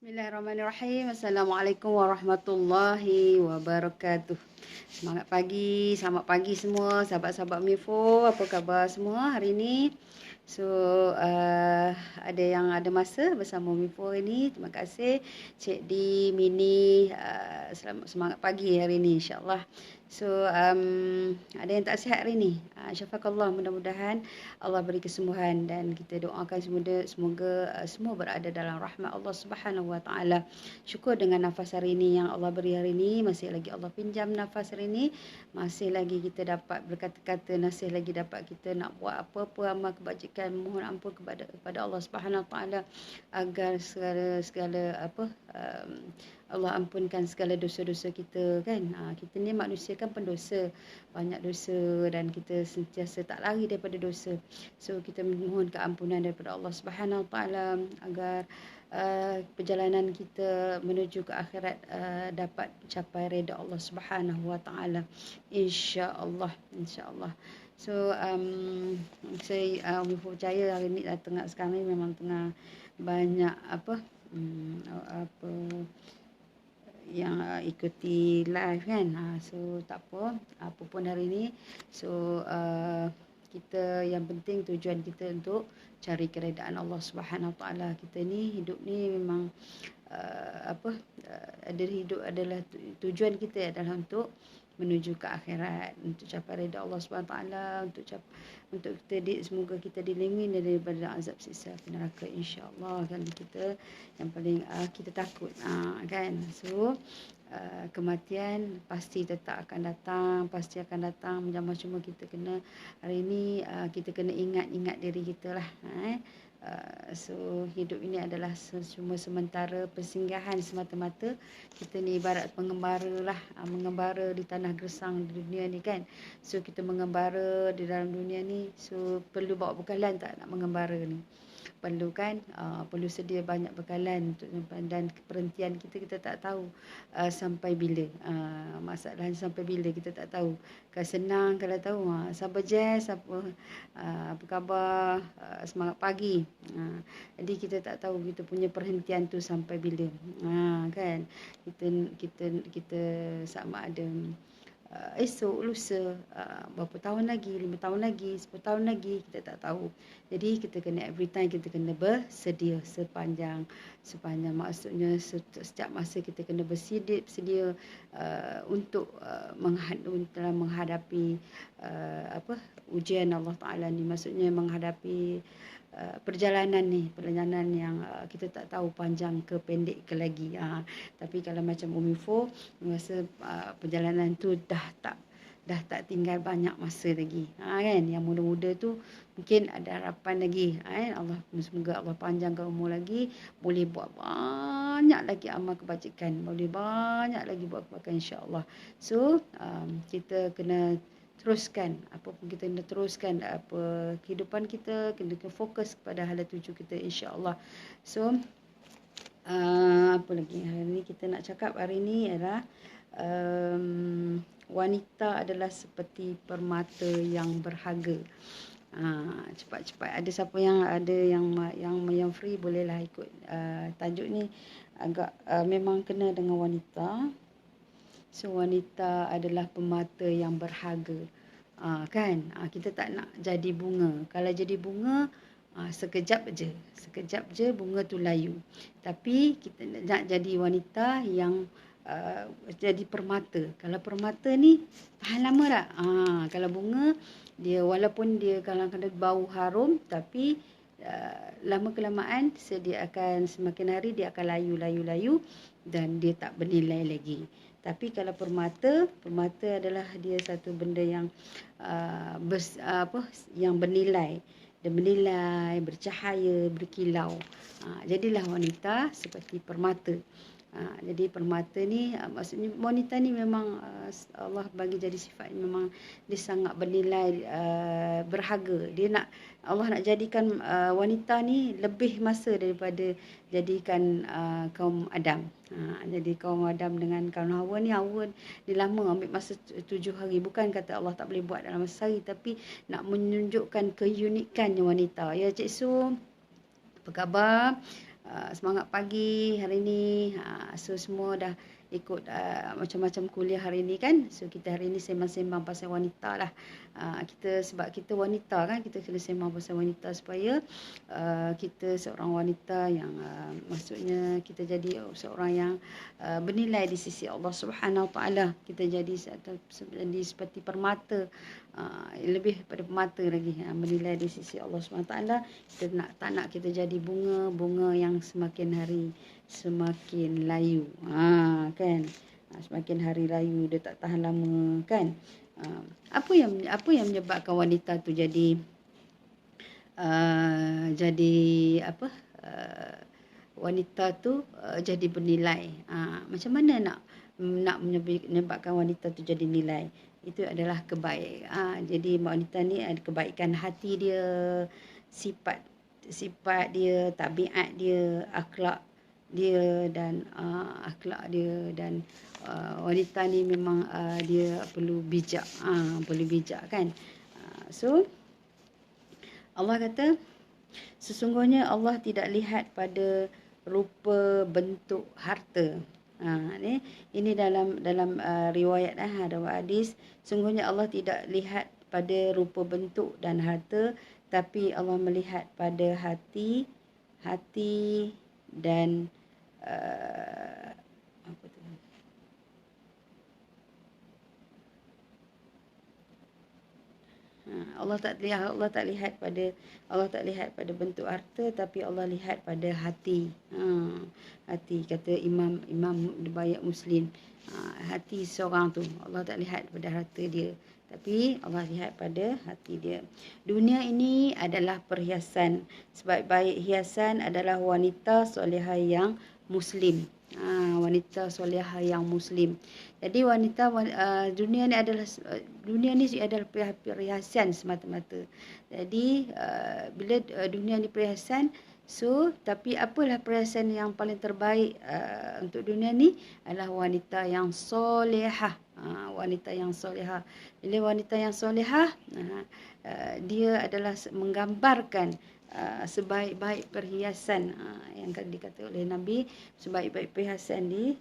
Bismillahirrahmanirrahim. Assalamualaikum warahmatullahi wabarakatuh. Semangat pagi, selamat pagi semua sahabat-sahabat Mifo. Apa khabar semua hari ini? So, ada yang ada masa bersama Mifo ini. Terima kasih Cik Di, Mini. Selamat semangat pagi hari ini insya-Allah. So, ada yang tak sihat hari ini. Syafakallah, mudah-mudahan Allah beri kesembuhan dan kita doakan semoga semua berada dalam rahmat Allah Subhanahu Wa Taala. Syukur dengan nafas hari ini yang Allah beri hari ini, masih lagi Allah pinjam nafas hari ini, masih lagi kita dapat berkata-kata, masih lagi dapat kita nak buat apa-apa amal kebajikan, mohon ampun kepada Allah Subhanahu Wa Taala agar segala Allah ampunkan segala dosa-dosa kita kan. Kita ni manusia kan pendosa, banyak dosa dan kita sentiasa tak lari daripada dosa. So kita mohon keampunan daripada Allah Subhanahu Wa Taala agar perjalanan kita menuju ke akhirat dapat capai redha Allah Subhanahu Wa Taala. Insya-Allah, insya-Allah. So saya percaya hari ni tengah sekarang ni memang tengah banyak yang ikuti live kan. So tak apa pun hari ni. So kita yang penting tujuan kita untuk cari keredaan Allah Subhanahu Wa Taala. Kita ni hidup ni memang hidup adalah tujuan kita adalah untuk menuju ke akhirat, untuk capai redha Allah Subhanahu Wa Taala, untuk kita semoga kita dilindungi daripada azab siksa neraka insya-Allah kan. Kita yang paling kita takut kan. So kematian pasti tetap akan datang, pasti akan datang. Cuma kita kena hari ini kita kena ingat diri kita lah. So hidup ini adalah cuma sementara persinggahan semata-mata. Kita ni ibarat pengembara lah, mengembara di tanah gersang di dunia ni kan. So kita mengembara di dalam dunia ni, so perlu bawa bekalan tak nak mengembara ni? Perlu kan, perlu sedia banyak bekalan untuk dan perhentian kita tak tahu sampai bila, masalah sampai bila kita tak tahu. Kalau senang kalau tahu, sabar Jess, apa khabar, semangat pagi. Jadi kita tak tahu kita punya perhentian tu sampai bila. Kan kita sama ada esok, lusa, berapa tahun lagi, 5 tahun lagi, 10 tahun lagi, kita tak tahu. Jadi kita kena every time kita kena bersedia sepanjang maksudnya setiap masa kita kena bersedia untuk menghadapi ujian Allah Taala ni, maksudnya menghadapi perjalanan yang kita tak tahu panjang ke pendek ke lagi. Tapi kalau macam Umifo, masa perjalanan tu dah tak tinggal banyak masa lagi. Kan, yang muda-muda tu mungkin ada harapan lagi. Allah, semoga Allah panjangkan umur lagi, boleh buat banyak lagi amal kebajikan, boleh banyak lagi buat kebaikan insya-Allah. So kita kena teruskan kita kena teruskan kehidupan kita, kena fokus kepada hala tuju kita insya-Allah. So apa lagi hari ni kita nak cakap hari ni adalah wanita adalah seperti permata yang berharga. Cepat-cepat ada siapa yang ada yang free bolehlah ikut. Tajuk ni agak memang kena dengan wanita. So wanita adalah permata yang berharga. Kan? Kita tak nak jadi bunga. Kalau jadi bunga, sekejap je bunga tu layu. Tapi kita nak jadi wanita yang jadi permata. Kalau permata ni tahan lama tak? Kalau bunga, dia walaupun dia kadang-kadang bau harum, tapi lama kelamaan dia akan semakin hari dia akan layu dan dia tak bernilai lagi. Tapi kalau permata adalah dia satu benda yang yang bernilai. Dia bernilai, bercahaya, berkilau. Jadilah wanita seperti permata. Jadi permata ni maksudnya wanita ni memang Allah bagi jadi sifat memang dia sangat bernilai, berharga. Allah nak jadikan wanita ni lebih masa daripada jadikan kaum Adam. Jadi kaum Adam dengan kaum Hawa ni lama ambil masa 7 hari. Bukan kata Allah tak boleh buat dalam masa sehari, tapi nak menunjukkan keunikannya wanita. Ya Cik Su, apa khabar? semangat pagi hari ni. So semua dah ikut macam-macam kuliah hari ni kan. So kita hari ni sembang-sembang pasal wanita lah. Sebab kita wanita kan, kita kena sembang pasal wanita supaya kita seorang wanita yang maksudnya kita jadi seorang yang bernilai di sisi Allah Subhanahu Wa Taala. Kita jadi seperti permata, lebih pada permata lagi, bernilai di sisi Allah Subhanahu Wa Taala. Kita tak nak kita jadi bunga yang semakin hari semakin layu, kan, semakin hari layu, dia tak tahan lama kan. Apa yang menyebabkan wanita tu jadi wanita tu jadi bernilai? Macam mana nak menyebabkan wanita tu jadi nilai? Itu adalah jadi wanita ni ada kebaikan hati dia, sifat dia, tabiat dia, akhlak dia dan wanita ni memang dia perlu bijak, kan. So Allah kata sesungguhnya Allah tidak lihat pada rupa bentuk harta. Ini dalam riwayat hadis, sungguhnya Allah tidak lihat pada rupa bentuk dan harta, tapi Allah melihat pada hati dan Allah tak lihat pada bentuk harta, tapi Allah lihat pada hati. Hati, kata Imam riwayat Muslim. Hati seorang tu Allah tak lihat pada harta dia, tapi Allah lihat pada hati dia. Dunia ini adalah perhiasan. Sebaik-baik hiasan adalah wanita solehah yang Muslim. Wanita solehah yang Muslim. Jadi dunia ni adalah perhiasan semata-mata. Jadi bila dunia ni perhiasan, tapi apalah perhiasan yang paling terbaik untuk dunia ni adalah wanita yang solehah. Wanita yang solehah. Bila wanita yang solehah, dia adalah menggambarkan sebaik-baik perhiasan yang dikata oleh Nabi, sebaik-baik perhiasan di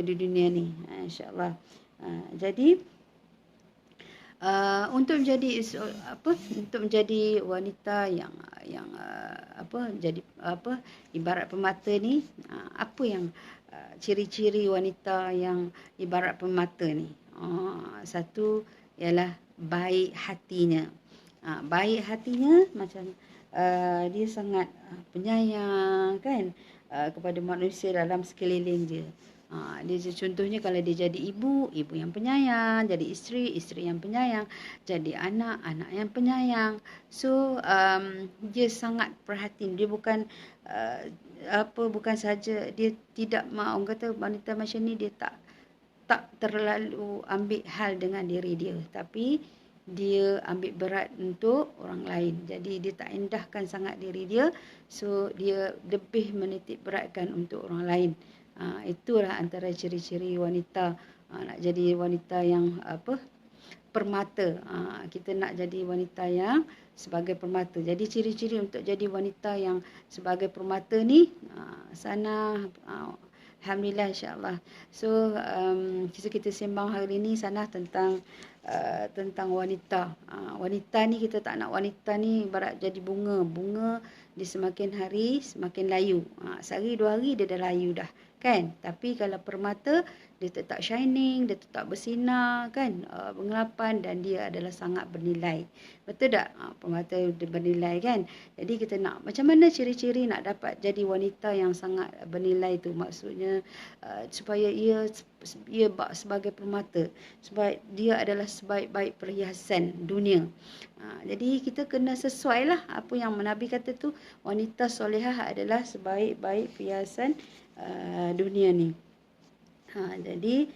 dunia ni, insya-Allah. Jadi untuk menjadi wanita yang jadi ibarat permata ni, apa yang ciri-ciri wanita yang ibarat permata ni? Satu ialah baik hatinya. Baik hatinya macam dia sangat penyayang kan, kepada manusia dalam sekeliling dia. Dia contohnya kalau dia jadi ibu yang penyayang, jadi isteri yang penyayang, jadi anak yang penyayang. So dia sangat perhatian. Dia bukan saja dia tidak orang kata wanita macam ni dia tak terlalu ambil hal dengan diri dia, tapi dia ambil berat untuk orang lain. Jadi dia tak endahkan sangat diri dia, so dia lebih menitik beratkan untuk orang lain. Itulah antara ciri-ciri wanita. Nak jadi wanita yang permata. Kita nak jadi wanita yang sebagai permata. Jadi ciri-ciri untuk jadi wanita yang sebagai permata ni alhamdulillah, insya-Allah. So kita sembang hari ni sana tentang wanita. Wanita ni kita tak nak wanita ni ibarat jadi bunga dia semakin hari semakin layu. Sehari 2 hari dia dah layu dah kan. Tapi kalau permata dia tetap shining, dia tetap bersinar kan, berngelapan, dan dia adalah sangat bernilai. Betul tak? Permata dia bernilai kan. Jadi kita nak macam mana ciri-ciri nak dapat jadi wanita yang sangat bernilai tu? Maksudnya supaya ia sebagai permata, sebab dia adalah sebaik-baik perhiasan dunia. Jadi kita kena sesuai lah apa yang Nabi kata tu, wanita solehah adalah sebaik-baik perhiasan dunia ni. Jadi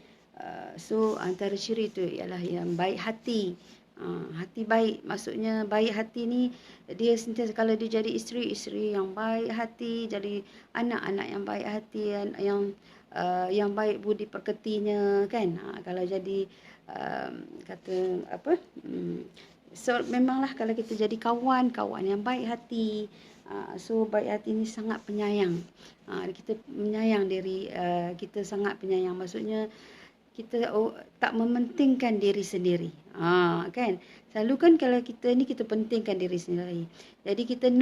antara ciri tu ialah yang baik hati. Hati baik, maksudnya baik hati ni dia sentiasa, kalau dia jadi isteri yang baik hati, jadi anak yang baik hati, yang baik budi pekertinya kan. Kalau jadi memanglah kalau kita jadi kawan yang baik hati, So baik hati ni sangat penyayang. Kita menyayang diri kita, sangat penyayang. Maksudnya kita tak mementingkan diri sendiri. Kan? Selalu kan kalau kita ni kita pentingkan diri sendiri. Jadi kita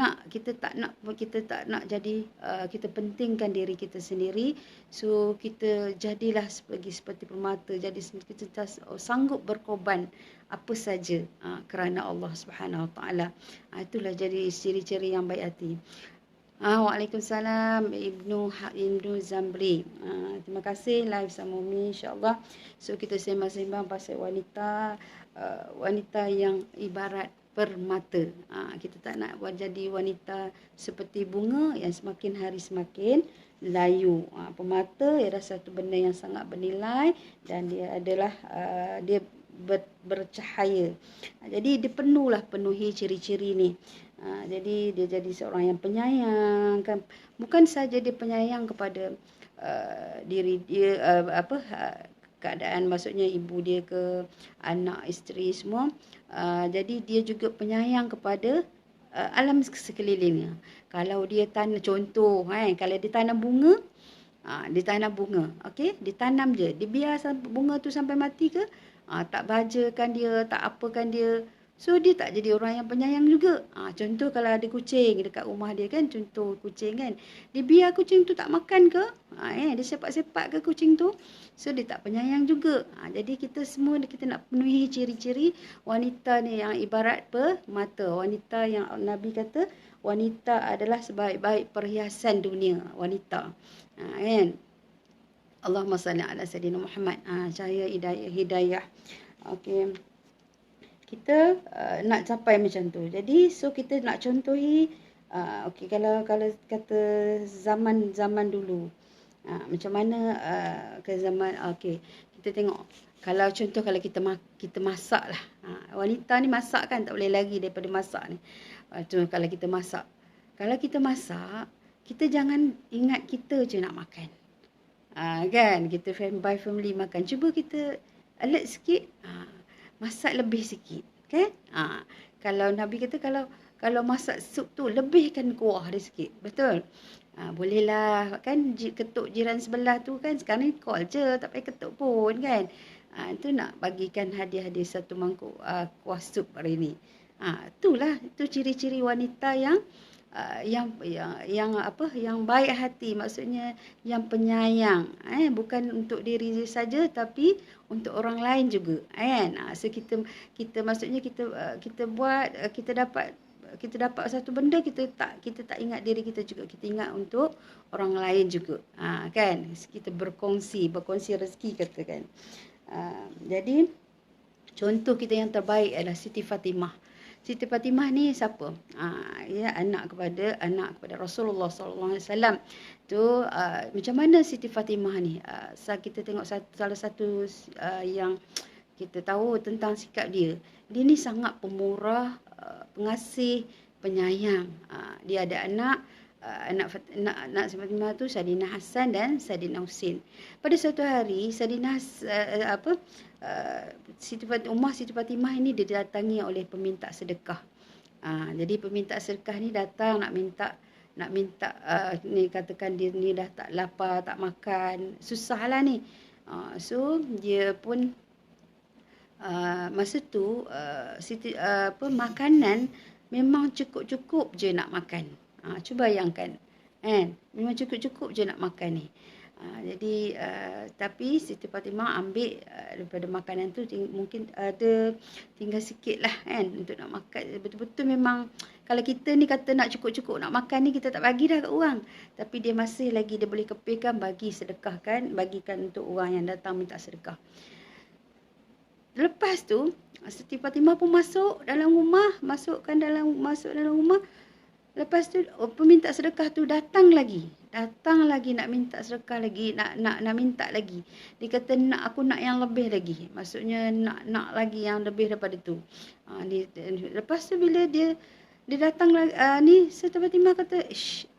tak nak jadi kita pentingkan diri kita sendiri. So kita jadilah seperti permata. Jadi kita sanggup berkorban apa saja kerana Allah Subhanahu Wa Taala. Itulah jadi ciri-ciri yang baik hati. Waalaikumsalam Ibnu Zambri. Terima kasih live sama Umi, insya-Allah. So kita sembang-sembang pasal wanita yang ibarat permata. Kita tak nak buat jadi wanita seperti bunga yang semakin hari semakin layu. Permata ialah satu benda yang sangat bernilai dan dia adalah bercahaya. Jadi dia penuhi ciri-ciri ni. Jadi dia jadi seorang yang penyayang, kan? Bukan saja dia penyayang kepada diri dia, keadaan, maksudnya ibu dia ke anak, isteri semua. Jadi dia juga penyayang kepada alam sekelilingnya. Kalau dia tanam, contoh kalau dia tanam bunga, okey, ditanam je, dia biar bunga tu sampai mati ke, tak bajakan dia, tak apakan dia. So dia tak jadi orang yang penyayang juga. Contoh kalau ada kucing dekat rumah dia, kan, contoh kucing, kan, dia biar kucing tu tak makan ke, dia sepak-sepak ke kucing tu. So dia tak penyayang juga. Jadi kita semua kita nak penuhi ciri-ciri wanita ni yang ibarat permata. Wanita yang Nabi kata wanita adalah sebaik-baik perhiasan dunia, wanita. Kan? Allahumma salli ala sayyidina Muhammad. Cahaya hidayah. Okey. Kita nak capai macam tu. Jadi so kita nak contohi okey, kalau kata zaman dulu. Macam mana ke zaman, okey, kita tengok kalau contoh kalau kita masak lah. Wanita ni masak, kan, tak boleh lagi daripada masak ni. Kalau kita masak. Kalau kita masak, kita jangan ingat kita je nak makan. Kan, kita family makan. Cuba kita alert sikit. Masak lebih sikit, kan? Kalau Nabi kata kalau masak sup tu lebihkan kuah dia sikit. Betul? Bolehlah, kan, ketuk jiran sebelah tu, kan, sekarang ni call je, tak payah ketuk pun, kan? Itu nak bagikan hadiah-hadiah satu mangkuk kuah sup hari ni. Itulah, itu ciri-ciri wanita yang baik hati, maksudnya yang penyayang, bukan untuk diri dia saja tapi untuk orang lain juga, kan. So kita maksudnya kita buat, kita dapat satu benda, kita tak ingat diri kita juga, kita ingat untuk orang lain juga, kan. Kita berkongsi rezeki, katakan. Jadi contoh kita yang terbaik adalah Siti Fatimah. Siti Fatimah ni siapa? Anak kepada Rasulullah sallallahu alaihi wasallam. Tu macam mana Siti Fatimah ni? Kita tengok salah satu yang kita tahu tentang sikap dia. Dia ni sangat pemurah, pengasih, penyayang. Dia ada anak Fatimah tu Saidina Hasan dan Saidina Husin. Pada suatu hari Siti Fatimah ini didatangi oleh peminta sedekah. Jadi peminta sedekah ni datang nak minta ni, katakan dia ni dah tak lapar, tak makan, susahlah ni. So dia pun masa tu makanan memang cukup-cukup je nak makan. Cuba bayangkan, kan? Memang cukup-cukup je nak makan ni. Jadi tapi Siti Fatimah ambil daripada makanan tu, mungkin ada tinggal sikit lah, kan, untuk nak makan. Betul-betul memang kalau kita ni kata nak cukup-cukup nak makan ni, kita tak bagi dah kat orang. Tapi dia masih lagi, dia boleh kepilkan bagi sedekah, kan, bagikan untuk orang yang datang minta sedekah. Lepas tu Siti Fatimah pun masuk dalam rumah. Lepas tu peminta sedekah tu datang lagi nak minta sedekah lagi, nak minta lagi. Dia kata aku nak yang lebih lagi. Maksudnya nak lagi yang lebih daripada tu. Lepas tu bila dia datang ni, Siti Fatimah kata,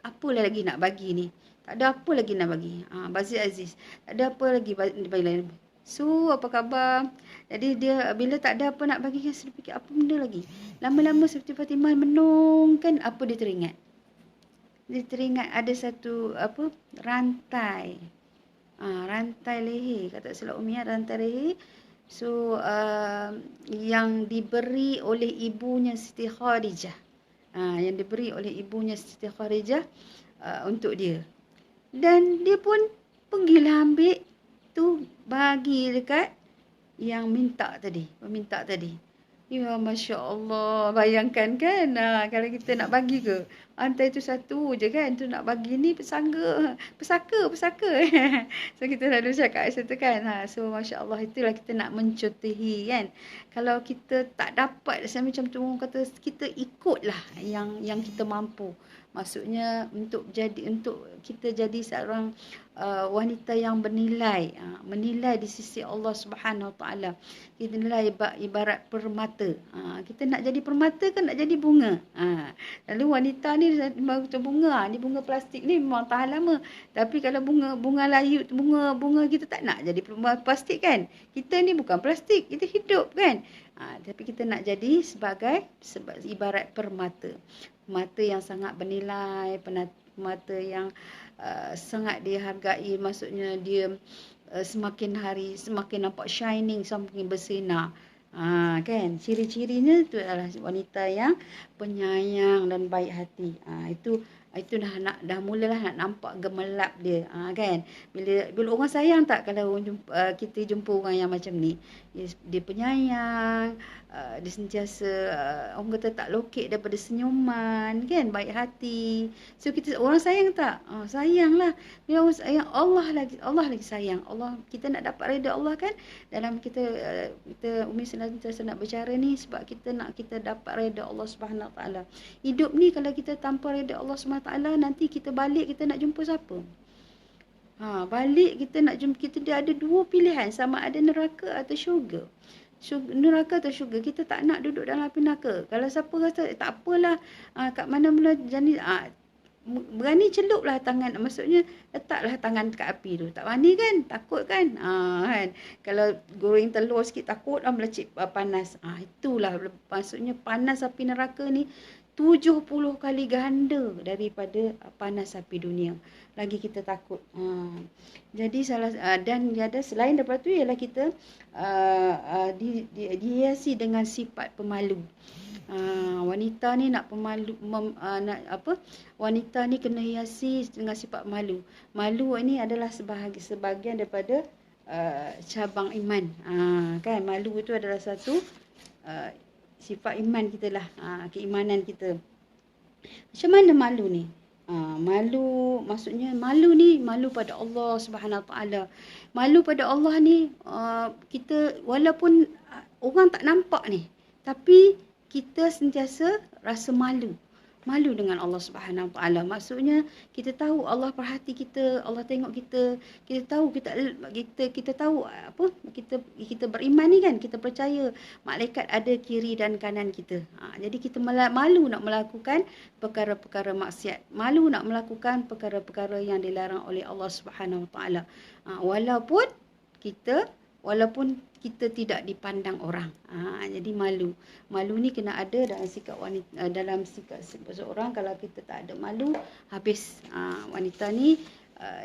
apalah lagi nak bagi ni? Tak ada apa lagi nak bagi. Bazir Aziz, tak ada apa lagi bagi. So, apa khabar? Jadi dia bila tak ada apa nak bagi, dia fikir apa benda lagi. Lama-lama Siti Fatimah menung, kan, apa dia teringat? dia teringat ada satu apa rantai. Rantai leher, kata silap Umi, rantai leher. So yang diberi oleh ibunya Siti Khadijah. Yang diberi oleh ibunya Siti Khadijah untuk dia. Dan dia pun pergilah ambil tu, bagi dekat yang peminta tadi. Ya, Masya Allah. Bayangkan kan, kalau kita nak bagi ke? Rantai tu satu je kan, tu nak bagi ni pesaka. So, kita selalu cakap macam tu kan. So, Masya Allah, itulah kita nak mencontohi kan. Kalau kita tak dapat, macam tu orang kata, kita ikutlah yang kita mampu. Maksudnya untuk kita jadi seorang wanita yang bernilai, menilai di sisi Allah Subhanahu Wa Taala. Kita nilai ibarat permata. Kita nak jadi permata kan nak jadi bunga. Lalu wanita ni macam bunga, ni bunga plastik ni memang tahan lama. Tapi kalau bunga layu, bunga kita tak nak jadi plastik kan. Kita ni bukan plastik, kita hidup kan. Tapi kita nak jadi sebagai ibarat permata. Permata yang sangat bernilai, permata yang sangat dihargai, maksudnya dia semakin hari semakin nampak shining, semakin bersinar. Kan, ciri-cirinya tu adalah wanita yang penyayang dan baik hati. Itu dah mulalah nak nampak gemerlap dia, kan. Bila orang sayang tak kalau kita jumpa orang yang macam ni. Dia penyayang, dia sentiasa orang kata tak lokek daripada senyuman, kan, baik hati. So orang sayang tak? Sayanglah. Bila orang sayang, Allah lagi sayang. Allah, kita nak dapat redha Allah kan. Dalam kita Umi sentiasa nak bercara ni sebab kita dapat redha Allah Subhanahu Wa Taala. Hidup ni kalau kita tanpa redha Allah Subhanahu Wa Taala, nanti kita balik kita nak jumpa siapa? Balik kita nak jumpa, kita dia ada dua pilihan, sama ada neraka atau syurga. Neraka atau syurga, kita tak nak duduk dalam api neraka. Kalau siapa kata tak apalah, kat mana-mana jadi berani celuplah tangan, maksudnya letaklah tangan dekat api tu. Tak berani kan? Takut kan? Kan? Kalau goreng telur sikit takut melecip panas. Itulah maksudnya panas api neraka ni 70 kali ganda daripada panas api dunia. Lagi kita takut. Jadi dan ada selain daripada tu ialah kita dihiasi dengan sifat pemalu. Wanita ni nak pemalu, wanita ni kena hiasi dengan sifat malu. Malu ini adalah sebahagian daripada cabang iman. Kan, malu itu adalah satu sifat iman kita lah, keimanan kita. Macam mana malu ni? Malu, maksudnya malu ni malu pada Allah Subhanahu Wa Taala. Malu pada Allah ni kita walaupun orang tak nampak ni, tapi kita sentiasa rasa malu dengan Allah Subhanahu Wa Taala. Maksudnya kita tahu Allah perhati kita, Allah tengok kita, kita tahu kita tahu apa, kita beriman ni kan, kita percaya malaikat ada kiri dan kanan kita. Jadi kita malu nak melakukan perkara-perkara maksiat, malu nak melakukan perkara-perkara yang dilarang oleh Allah Subhanahu Wa Taala. Walaupun kita tidak dipandang orang. Jadi malu. Malu ni kena ada dalam sikap wanita, dalam sikap seseorang. Kalau kita tak ada malu, habis. Wanita ni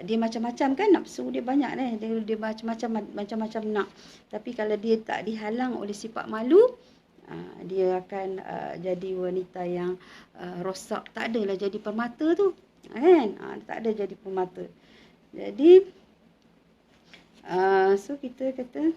dia macam-macam kan, nafsu dia banyak dia macam-macam nak. Tapi kalau dia tak dihalang oleh sifat malu, dia akan jadi wanita yang rosak. Tak adalah jadi permata tu. Kan? Tak ada jadi permata. Jadi so kita kata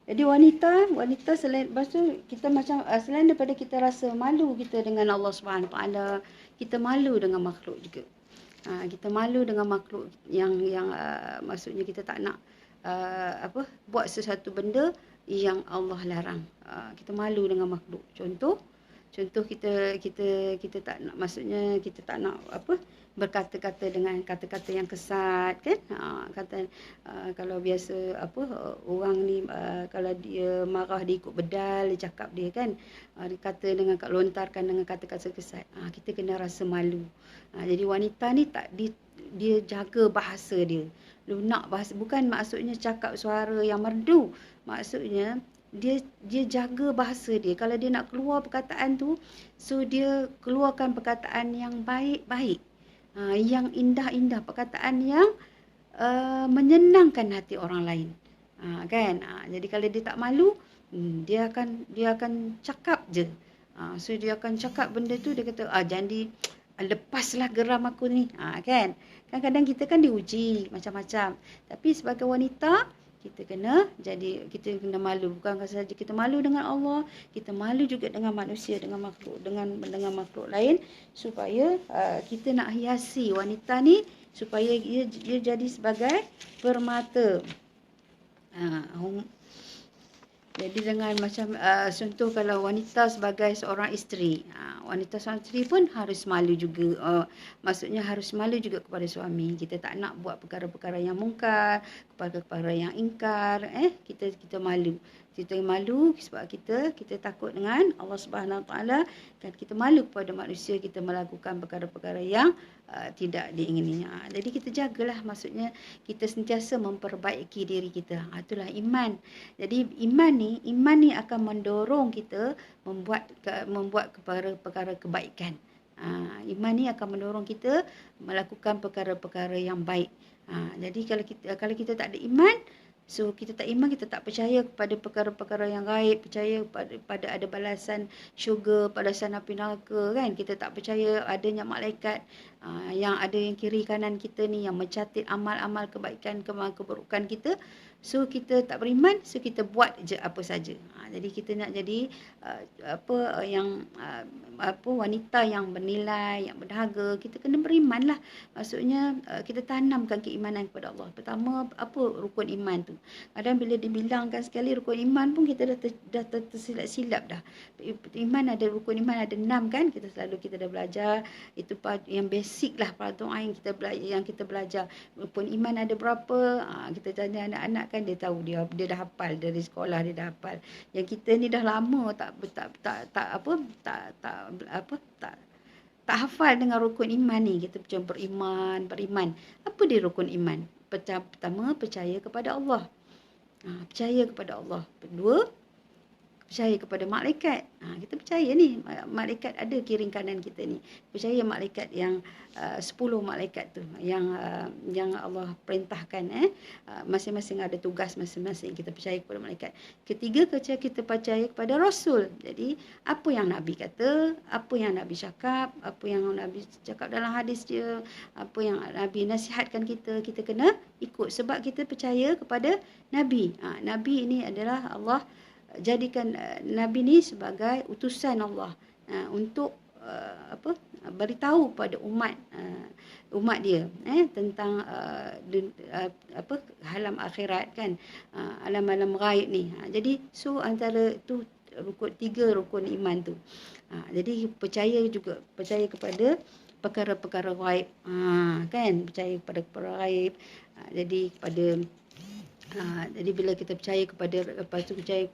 jadi wanita selain kita macam selain daripada kita rasa malu kita dengan Allah Subhanahu Wa Taala, kita malu dengan makhluk juga. Kita malu dengan makhluk yang maksudnya kita tak nak buat sesuatu benda yang Allah larang. Kita malu dengan makhluk. Contoh kita tak nak, maksudnya kita tak nak berkata-kata dengan kata-kata yang kesat kan. Kata kalau biasa orang ni kalau dia marah dia ikut bedal dia cakap dia kan, dia kata dengan lontarkan dengan kata-kata kesat. Kita kena rasa malu. Jadi wanita ni dia jaga bahasa dia, lunak bahasa, bukan maksudnya cakap suara yang merdu, maksudnya dia jaga bahasa dia. Kalau dia nak keluar perkataan tu, so dia keluarkan perkataan yang baik-baik, yang indah-indah, perkataan yang menyenangkan hati orang lain, kan. Jadi kalau dia tak malu, dia akan cakap je. So dia akan cakap benda tu, dia kata jadi lepaslah geram aku ni, kan. Kadang-kadang kita kan diuji macam-macam, tapi sebagai wanita kita kena malu. Bukan saja kita malu dengan Allah, kita malu juga dengan manusia, dengan makhluk lain, supaya kita nak hiasi wanita ni supaya dia jadi sebagai permata. Jadi dengan macam contoh kalau wanita sebagai seorang isteri, wanita seorang isteri pun harus malu juga. Maksudnya harus malu juga kepada suami. Kita tak nak buat perkara-perkara yang mungkar, perkara-perkara yang ingkar. Kita malu. Kita malu sebab kita takut dengan Allah Subhanahu Wa Taala. Kan kita malu kepada manusia, kita melakukan perkara-perkara yang tidak diingininya. Jadi kita jagalah, maksudnya kita sentiasa memperbaiki diri kita. Itulah iman. Jadi iman ni akan mendorong kita membuat perkara-perkara kebaikan. Iman ni akan mendorong kita melakukan perkara-perkara yang baik. Jadi kalau kita tak ada iman, so kita tak iman, kita tak percaya kepada perkara-perkara yang gaib, percaya pada ada balasan syurga, balasan api neraka, kan. Kita tak percaya adanya malaikat yang ada yang kiri kanan kita ni, yang mencatat amal-amal kebaikan, keburukan kita. So kita tak beriman, so kita buat je apa saja. Jadi kita nak jadi wanita yang bernilai, yang berdahaga. Kita kena beriman lah. Maksudnya kita tanamkan keimanan kepada Allah. Pertama, apa rukun iman tu? Kadang bila dibilangkan sekali rukun iman pun kita dah tersilap-silap dah. Iman ada, rukun iman ada 6 kan? Kita dah belajar. Itu yang basic lah, fardu ain yang kita belajar. Rukun iman ada berapa? Kita tanya anak-anak kan, dia tahu, dia dah hafal dari sekolah, dia dah hafal. Yang kita ni dah lama tak hafal dengan rukun iman ni. Kita macam beriman. Apa dia rukun iman? Pertama, percaya kepada Allah. Percaya kepada Allah. Kedua, percaya kepada malaikat. Kita percaya ni malaikat ada kiri kanan kita ni. Percaya malaikat yang 10 malaikat tu yang Allah perintahkan, masing-masing ada tugas masing-masing. Kita percaya kepada malaikat. Ketiga, kita percaya kepada Rasul. Jadi apa yang Nabi kata, apa yang Nabi cakap, apa yang Nabi cakap dalam hadis dia, apa yang Nabi nasihatkan kita kena ikut, sebab kita percaya kepada Nabi. Nabi ini adalah Allah jadikan Nabi ni sebagai utusan Allah untuk beritahu pada umat dia tentang alam akhirat, kan, alam-alam ghaib ni. Jadi so antara tu tiga rukun iman tu. Jadi percaya kepada perkara-perkara ghaib, kan, percaya kepada perkara ghaib. Jadi bila kita percaya kepada, lepas tu percaya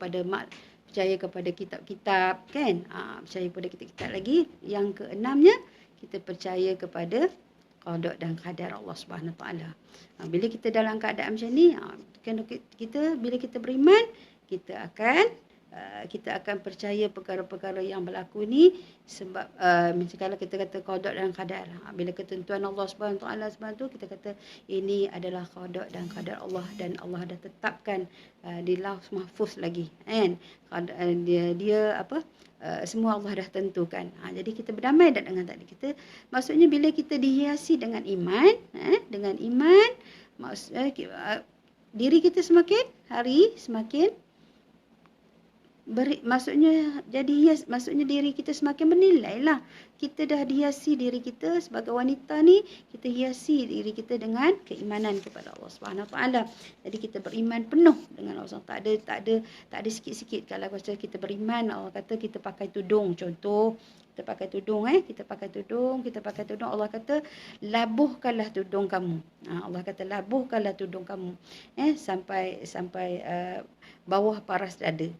kepada kitab-kitab, kan, percaya kepada kitab-kitab lagi. Yang keenamnya, kita percaya kepada qada dan qadar Allah Subhanahu Wa Taala. Bila kita dalam keadaan macam ni, bila kita beriman, kita akan percaya perkara-perkara yang berlaku ni, sebab kalau kita kata qada dan qadar, bila ketentuan Allah Subhanahu Wa Taala sebab tu kita kata ini adalah qada dan qadar Allah, dan Allah dah tetapkan di Lauh Mahfuz lagi, kan. Semua Allah dah tentukan. Jadi kita berdamai dengan tadi kita. Maksudnya bila kita dihiasi dengan iman, maksudnya diri kita semakin hari semakin maksudnya jadi hias, maksudnya diri kita semakin bernilai lah. Kita dah dihiasi diri kita sebagai wanita ni, kita hiasi diri kita dengan keimanan kepada Allah Subhanahu Wa Taala. Jadi kita beriman penuh dengan Allah. Tak ada sikit-sikit. Kalau kita beriman, Allah kata kita pakai tudung, contoh kita pakai tudung, kita pakai tudung, Allah kata labuhkanlah tudung kamu. Allah kata labuhkanlah tudung kamu sampai bawah paras dada.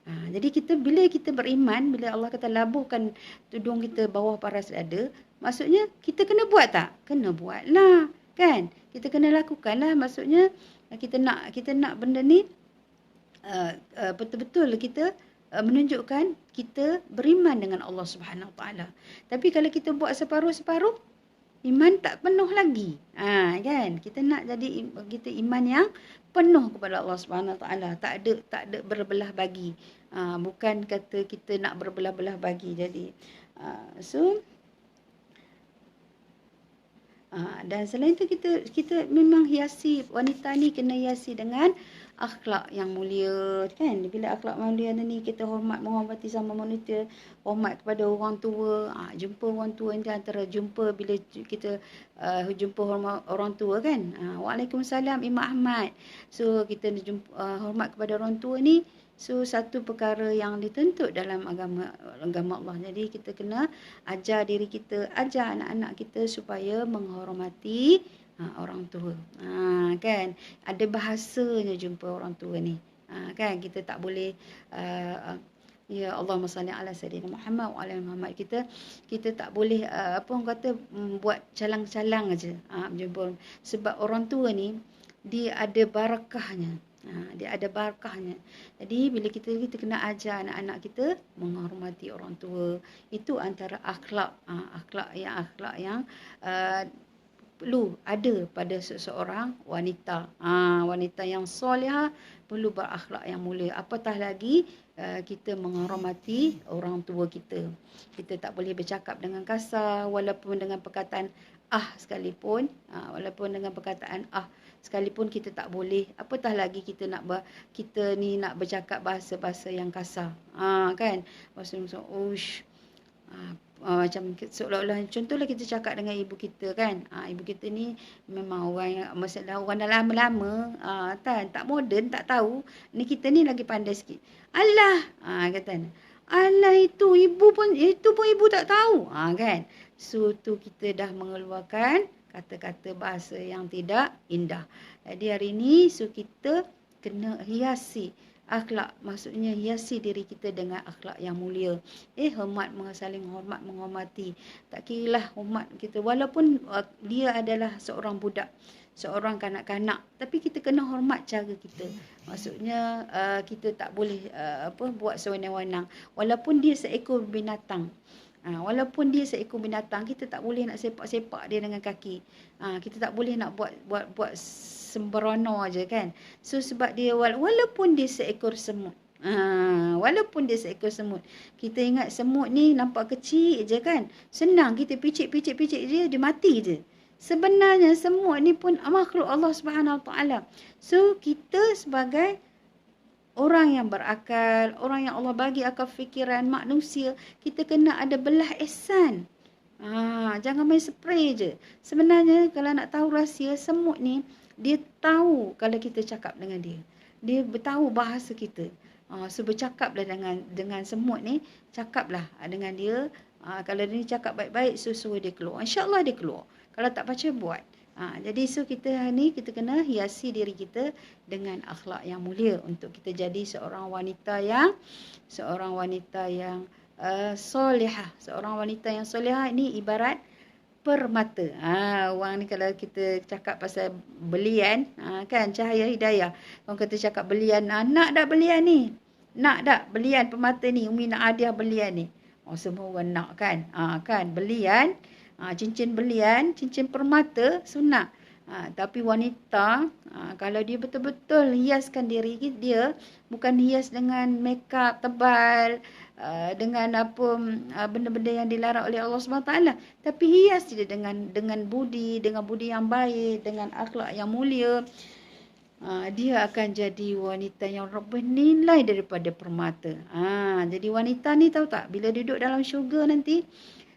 Jadi bila kita beriman, bila Allah kata labuhkan tudung kita bawah paras dada, maksudnya kita kena buat tak? Kena buatlah, kan? Kita kena lakukanlah, maksudnya kita nak benda ni betul-betul kita menunjukkan kita beriman dengan Allah Subhanahu Wa Taala. Tapi kalau kita buat separuh-separuh, iman tak penuh lagi. Kan? Kita nak jadi kita iman yang penuh kepada Allah Subhanahu Wa Taala. Tak ada berbelah bagi. Bukan kata kita nak berbelah-belah bagi. Jadi dan selain itu kita memang hiasi, wanita ni kena hiasi dengan akhlak yang mulia, kan? Bila akhlak mulia ni kita menghormati sama manusia, hormat kepada orang tua. Jumpa orang tua ni antara jumpa bila kita jumpa orang tua, kan? Waalaikumsalam Imam Ahmad. So kita hormat kepada orang tua ni, so satu perkara yang dituntut dalam agama Allah. Jadi kita kena ajar diri kita, ajar anak-anak kita supaya menghormati orang tua. Kan? Ada bahasanya jumpa orang tua ni. Kan? Kita tak boleh ya Allahumma salli ala sayyidina Muhammad wa ala Muhammad. Kita tak boleh orang kata buat calang-calang aja. Jumpa. Sebab orang tua ni dia ada barakahnya. Dia ada barakahnya. Jadi bila kita kena ajar anak-anak kita menghormati orang tua. Itu antara akhlak yang perlu ada pada seseorang wanita. Wanita yang solehah perlu berakhlak yang mulia. Apatah lagi kita menghormati orang tua kita. Kita tak boleh bercakap dengan kasar walaupun dengan perkataan sekalipun. Walaupun dengan perkataan sekalipun kita tak boleh. Apatah lagi kita nak bercakap bahasa-bahasa yang kasar. Kan? Maksudnya macam seolah-olah contohlah kita cakap dengan ibu kita, kan? Ibu kita ni memang orang dah lama-lama, tak moden, tak tahu. Ni kita ni lagi pandai sikit. Allah, kata. Allah itu pun ibu tak tahu. Kan? So tu kita dah mengeluarkan kata-kata bahasa yang tidak indah. Jadi hari ni kita kena hiasi akhlak, maksudnya hiasi diri kita dengan akhlak yang mulia. Saling hormat, menghormati. Tak kiralah hormat kita walaupun dia adalah seorang budak, seorang kanak-kanak, tapi kita kena hormat cara kita. Maksudnya kita tak boleh buat sewenang-wenang walaupun dia seekor binatang. Walaupun dia seekor binatang, kita tak boleh nak sepak-sepak dia dengan kaki. Kita tak boleh nak buat sembrono aja, kan? So sebab dia walaupun dia seekor semut. Walaupun dia seekor semut. Kita ingat semut ni nampak kecil je, kan? Senang kita picit dia mati je. Sebenarnya semut ni pun makhluk Allah Subhanahu Wa Taala. So kita sebagai orang yang berakal, orang yang Allah bagi akal fikiran, manusia, kita kena ada belah ihsan. Jangan main spray je. Sebenarnya kalau nak tahu rahsia, semut ni dia tahu kalau kita cakap dengan dia. Dia tahu bahasa kita. So bercakaplah dengan semut ni, cakaplah dengan dia. Kalau dia cakap baik-baik, suruh dia keluar. InsyaAllah dia keluar. Kalau tak baca, buat. Jadi kita kena hiasi diri kita dengan akhlak yang mulia untuk kita jadi seorang wanita yang solehah. Seorang wanita yang solehah ini ibarat permata. Orang ni kalau kita cakap pasal belian, kan, cahaya hidayah. Orang kata cakap belian, nak tak belian ni? Nak tak belian permata ni? Umi nak hadiah belian ni. Semua orang nak, kan? Kan belian. Cincin belian, cincin permata sunat. Tapi wanita kalau dia betul-betul hiaskan diri dia, bukan hias dengan makeup tebal, dengan benda-benda yang dilarang oleh Allah SWT, tapi hias dia dengan budi yang baik, dengan akhlak yang mulia. dia akan jadi wanita yang bernilai daripada permata. Jadi wanita ni tahu tak, bila duduk dalam syurga nanti,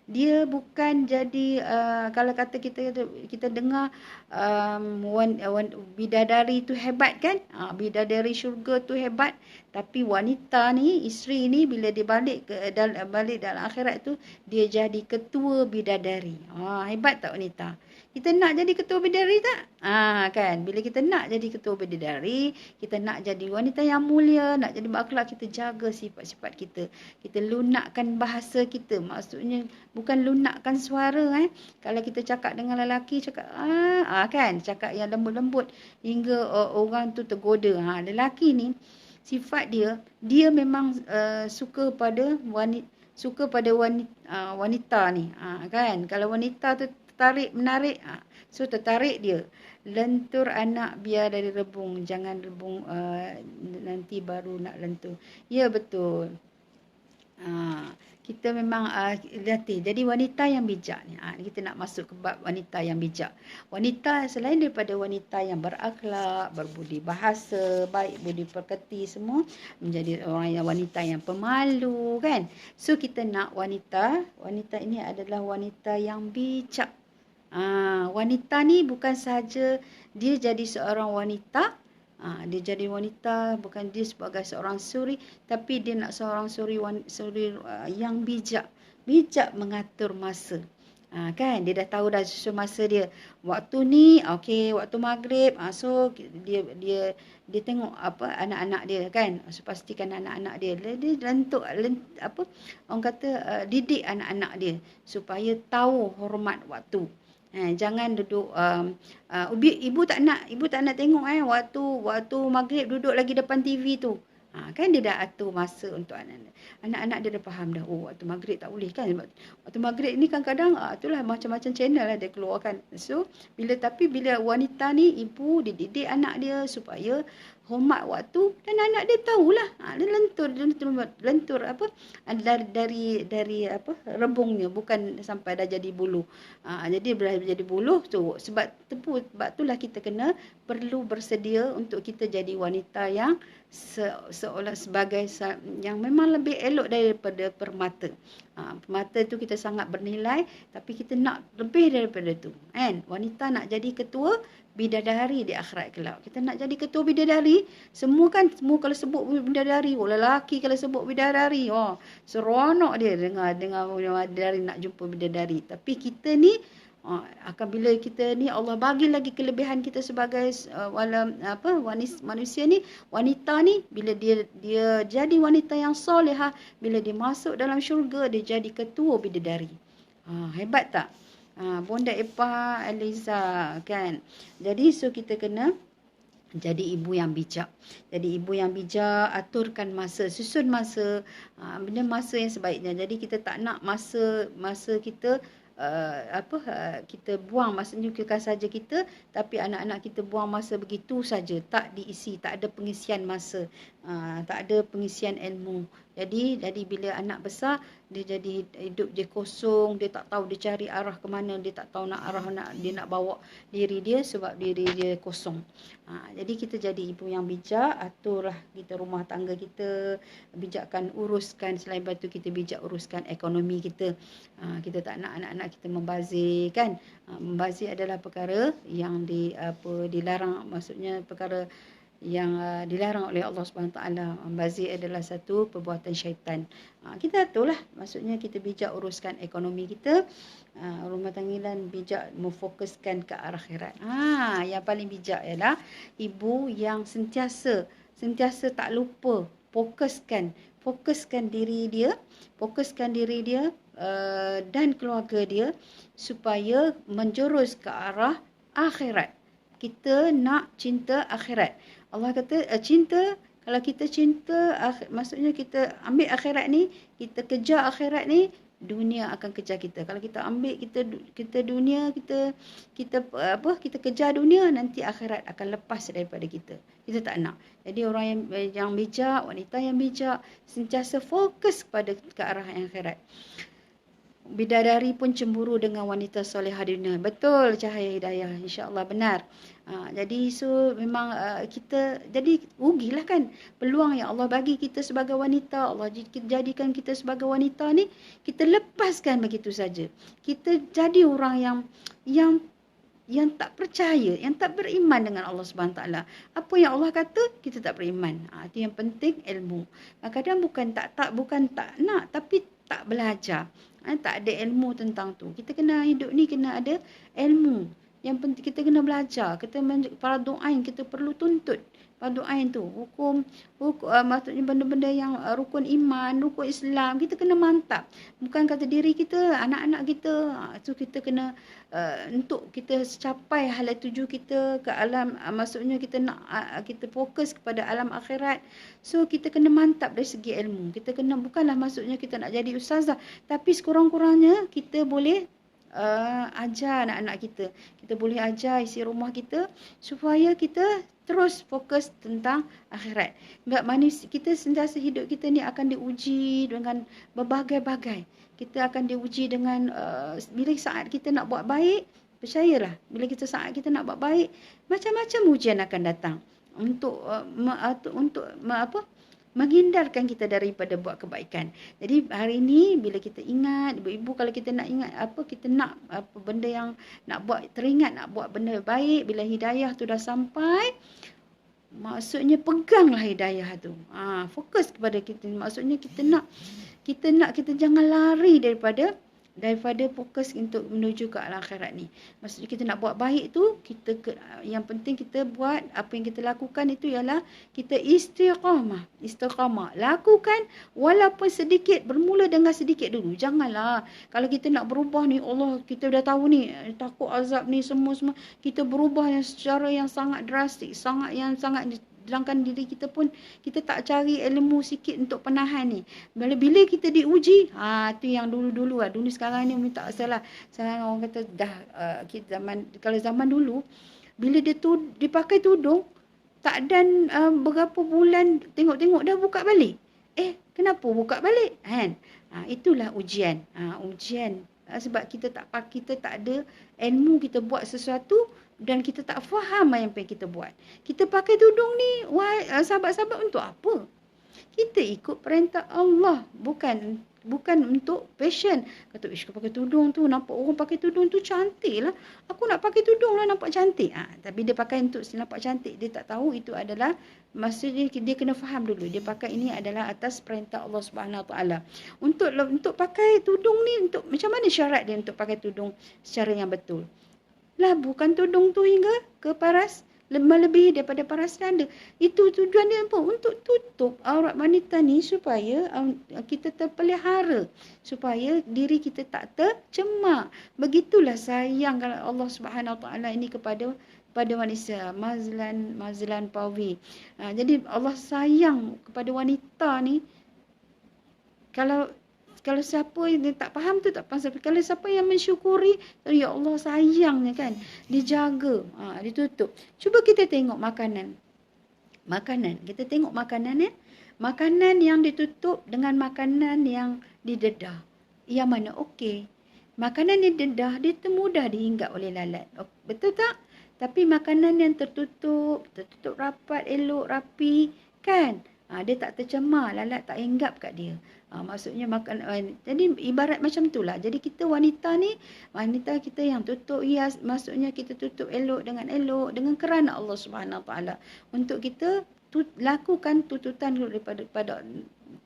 dia bukan jadi kalau kata kita dengar bidadari tu hebat kan, bidadari syurga tu hebat, tapi wanita ni, isteri ni, bila dia balik dalam akhirat tu, dia jadi ketua bidadari. Hebat tak wanita? Kita nak jadi ketua bidadari tak? Kan, bila kita nak jadi ketua bidadari, kita nak jadi wanita yang mulia, nak jadi berakhlak, kita jaga sifat-sifat kita. Kita lunakkan bahasa kita, maksudnya bukan lunakkan suara. Kalau kita cakap dengan lelaki, cakap kan, cakap yang lembut-lembut hingga orang tu tergoda. Lelaki ni sifat dia memang suka pada wanita ni. Kan, kalau wanita tu menarik, so tertarik dia. Lentur anak biar dari rebung, jangan rebung nanti baru nak lentur. Ya, betul. Kita memang latih. Jadi wanita yang bijak ni, kita nak masuk ke bab wanita yang bijak. Wanita selain daripada wanita yang berakhlak, berbudi bahasa, baik budi pekerti semua, menjadi wanita yang pemalu kan. So kita nak wanita ini adalah wanita yang bijak. Wanita ni bukan sahaja dia jadi seorang wanita, dia jadi wanita bukan dia sebagai seorang suri, tapi dia nak seorang suri yang bijak mengatur masa. Kan, dia dah tahu dah susun masa dia. Waktu ni waktu maghrib, so dia tengok anak-anak dia kan. So pastikan anak-anak dia lentuk orang kata didik anak-anak dia supaya tahu hormat waktu. Jangan duduk ibu tak nak tengok waktu maghrib duduk lagi depan TV tu. Kan dia dah atur masa untuk anak-anak. Anak-anak dia dah faham dah. Waktu maghrib tak boleh kan. Waktu maghrib ni kadang-kadang itulah macam-macam channel lah dia keluarkan. So bila wanita ni, ibu dia didik anak dia supaya hormat waktu, dan anak dia tahulah. Dia lentur dari rebungnya, bukan sampai dah jadi bulu. Jadi bila jadi bulu tu, sebab itulah kita perlu bersedia untuk kita jadi wanita yang seolah sebagai yang memang lebih elok daripada permata. Permata tu kita sangat bernilai, tapi kita nak lebih daripada tu. Kan? Wanita nak jadi ketua bidadari di akhirat kelak. Kita nak jadi ketua bidadari, semua kalau sebut bidadari, lelaki kalau sebut bidadari, seronok dia dengar bidadari, nak jumpa bidadari. Tapi kita ni akan bila kita ni Allah bagi lagi kelebihan kita sebagai manusia ni, wanita ni bila dia jadi wanita yang solehah, bila dia masuk dalam syurga, dia jadi ketua bidadari. Hebat tak? Bonda Epa Eliza kan. Jadi so kita kena jadi ibu yang bijak. Jadi ibu yang bijak, aturkan masa, susun masa, benda masa yang sebaiknya. Jadi kita tak nak masa kita kita buang masa ni, bukan saja kita, tapi anak-anak kita buang masa begitu saja, tak diisi, tak ada pengisian masa, tak ada pengisian ilmu. Jadi bila anak besar, dia jadi hidup dia kosong, dia tak tahu dia cari arah ke mana, dia tak tahu dia nak bawa diri dia sebab diri dia kosong. Jadi kita jadi ibu yang bijak, aturlah kita rumah tangga kita, bijakkan uruskan, selain itu kita bijak uruskan ekonomi kita. Kita tak nak anak-anak kita membazir kan. Membazir adalah perkara yang dilarang, maksudnya perkara yang dilarang oleh Allah SWT. Membazir adalah satu perbuatan syaitan. Kita aturlah, maksudnya kita bijak uruskan ekonomi kita, rumah tangga, bijak memfokuskan ke arah akhirat. Yang paling bijak ialah ibu yang sentiasa tak lupa fokuskan diri dia dan keluarga dia supaya menjurus ke arah akhirat. Kita nak cinta akhirat. Allah kata kalau kita cinta, maksudnya kita ambil akhirat ni, kita kejar akhirat ni, dunia akan kejar kita. Kalau kita ambil kita dunia, kita kejar dunia, nanti akhirat akan lepas daripada kita. Kita tak nak. Jadi orang yang bijak, wanita yang bijak, sentiasa fokus ke arah akhirat. bidadari pun cemburu dengan wanita solehah di dunia. Betul Cahaya Hidayah, insya-Allah benar. Jadi so memang kita jadi rugilah kan peluang yang Allah bagi kita sebagai wanita. Allah jadikan kita sebagai wanita ni, kita lepaskan begitu saja. Kita jadi orang yang yang tak percaya, yang tak beriman dengan Allah Subhanahu taala. Apa yang Allah kata, kita tak beriman. Itu yang penting ilmu. Kadang-kadang bukan tak nak, tapi tak belajar. Tak ada ilmu tentang tu. Kita kena hidup ni kena ada ilmu. Yang penting kita kena belajar. Kita fardu ain kita perlu tuntut. Fardu ain tu hukum maksudnya benda-benda yang rukun iman, rukun Islam, kita kena mantap. Bukan kata diri kita, anak-anak kita. So kita kena untuk kita capai hala tuju kita ke alam, maksudnya kita nak kita fokus kepada alam akhirat. So kita kena mantap dari segi ilmu. Kita kena, bukanlah maksudnya kita nak jadi ustazah, tapi sekurang-kurangnya kita boleh ajar anak-anak kita. Kita boleh ajar isi rumah kita supaya kita terus fokus tentang akhirat. Sebab manusia kita sentiasa hidup kita ni akan diuji dengan berbagai-bagai. Kita akan diuji dengan bila saat kita nak buat baik, percayalah, bila saat kita nak buat baik, macam-macam ujian akan datang untuk menghindarkan kita daripada buat kebaikan. Jadi hari ini bila kita ingat, ibu-ibu kalau kita nak ingat kita nak benda yang nak buat, teringat nak buat benda baik, bila hidayah tu dah sampai, maksudnya peganglah hidayah tu. Fokus kepada kita. Maksudnya kita jangan lari daripada fokus untuk menuju ke alam akhirat ni. Maksudnya kita nak buat baik tu, yang penting kita buat, apa yang kita lakukan itu ialah kita istiqamah. Lakukan walaupun sedikit, bermula dengan sedikit dulu. Janganlah kalau kita nak berubah ni, Allah kita dah tahu ni, takut azab ni semua kita berubah secara yang sangat drastik, sangat sedangkan diri kita pun kita tak cari ilmu sikit untuk penahan ni. Bila kita diuji, tu yang dulu sekarang ni minta salah. Sekarang orang kata dah kalau zaman dulu bila dia pakai tudung tak dan berapa bulan tengok dah buka balik. Kenapa buka balik? Kan? Itulah ujian. Ujian sebab kita tak ada ilmu, kita buat sesuatu dan kita tak faham apa yang kita buat. Kita pakai tudung ni, sahabat-sahabat, untuk apa? Kita ikut perintah Allah, bukan untuk passion. Kata, kau pakai tudung tu, nampak orang pakai tudung tu cantik lah. Aku nak pakai tudung lah, nampak cantik. Tapi dia pakai untuk nampak cantik. Dia tak tahu itu adalah, maksudnya dia kena faham dulu. Dia pakai ini adalah atas perintah Allah Subhanahu Taala. Untuk pakai tudung ni, macam mana syarat dia untuk pakai tudung secara yang betul? Bukan tudung tu hingga ke paras, melebihi daripada paras dada. Itu tujuan dia apa? Untuk tutup aurat wanita ni supaya kita terpelihara, supaya diri kita tak tercemar. Begitulah sayang kalau Allah Subhanahu Taala ini kepada wanita. Mazlan Pawi. Jadi Allah sayang kepada wanita ni. Kalau siapa yang tak faham tu tak faham. Kalau siapa yang mensyukuri, ya Allah sayangnya kan. Dijaga, ditutup. Cuba kita tengok makanan. Kita tengok makanan Makanan yang ditutup dengan makanan yang didedah. Yang mana okey. Makanan yang didedah, dia mudah dihinggap oleh lalat. Betul tak? Tapi makanan yang tertutup rapat, elok, rapi, kan? Dia tak tercemar, lalat tak hinggap kat dia. Maksudnya jadi ibarat macam itulah. Jadi kita wanita kita yang tutup hias, maksudnya kita tutup elok dengan kerana Allah Subhanahu Taala. Untuk kita lakukan tuntutan daripada